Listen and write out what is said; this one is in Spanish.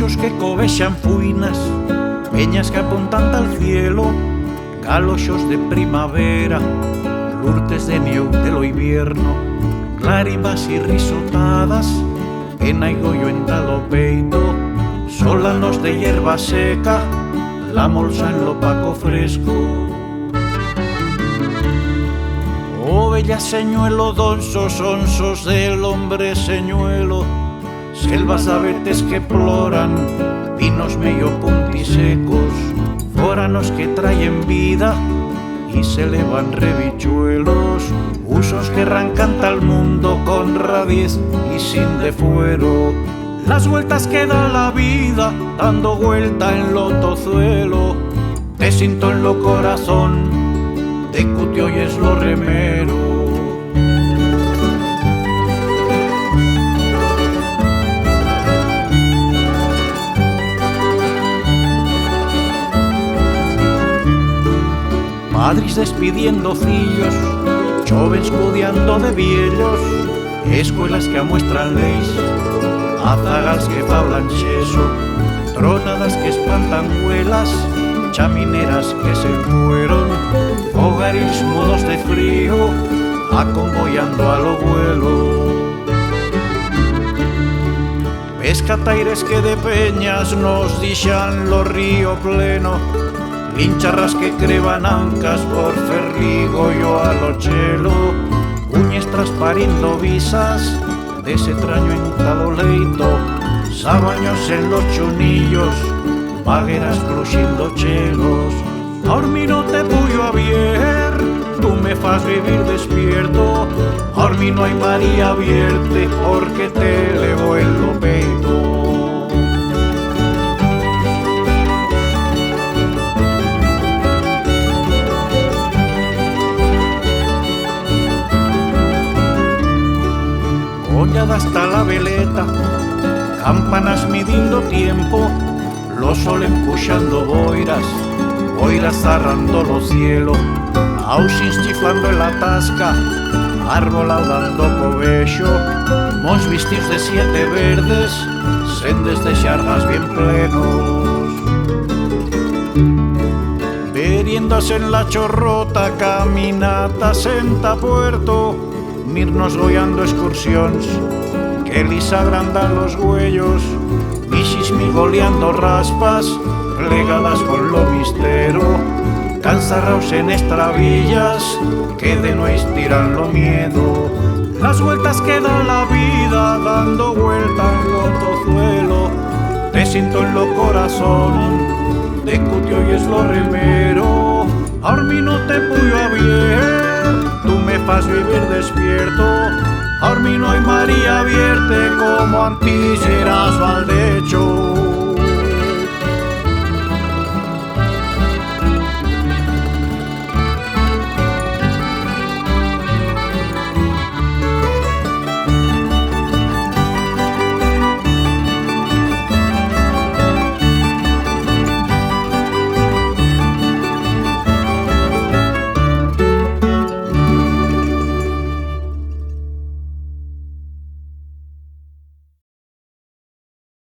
Bruxos que covexan fuinas, peñas que apuntan al cielo, galoxos de primavera, lurtes de nieu del invierno, clarimas y risotadas, en aigollo en talo peito, solanos de hierba seca, la molsa en lo paco fresco. Ovellas señuelo, donsos, onsos del hombre señuelo, selvas de abetes que ploran, pinos medio puntisecos, foranos que traen vida y se elevan rebichuelos, usos que arrancan tal mundo con radiz y sin de fuero. Las vueltas que da la vida dando vuelta en lo tozuelo, te siento en lo corazón, de cutio y es lo remero. Padres despidiendo fillos, jóvenes cudiando de viellos, escuelas que amuestran leis, azagals que fablan xeso, tronadas que espantan huelas, chamineras que se fueron, fogaris mudos de frío, acomboyando a lo vuelo. Pescataires que de peñas nos dixan lo río pleno, lincharras que creban ancas por ferrigo yo a lo chelo, uñestras pariendo visas de ese traño en talo leito, sabaños en los chunillos, vagueras cruxiendo chelos. Ahora no te puyo a vier, tú me fas vivir despierto, ahora no hay María vierte porque te elevo en lo peito. Collada hasta la veleta, campanas midiendo tiempo, lo sol empuxando boiras, boiras zarrando lo cielo, ausins chiflando en la tasca, árbol dando covexo, mos vistios de siete verdes, sendes de xargas bien plenos. Veriendas en la chorrota, caminatas en ta puerto, mirnos goiando excursións, que lis agrandan los huellos, mixis migoleando raspas, plegadas con lo mistero, cansarraos en estravillas, que de no estiran lo miedo. Las vueltas que da la vida, dando vuelta en lo tozuelo, te siento en lo corazón, de cutio y es lo remero. Ahora no te puyo a vier, tú me fas vivir despierto, ahora no hay María vierte como antes eras valdecho.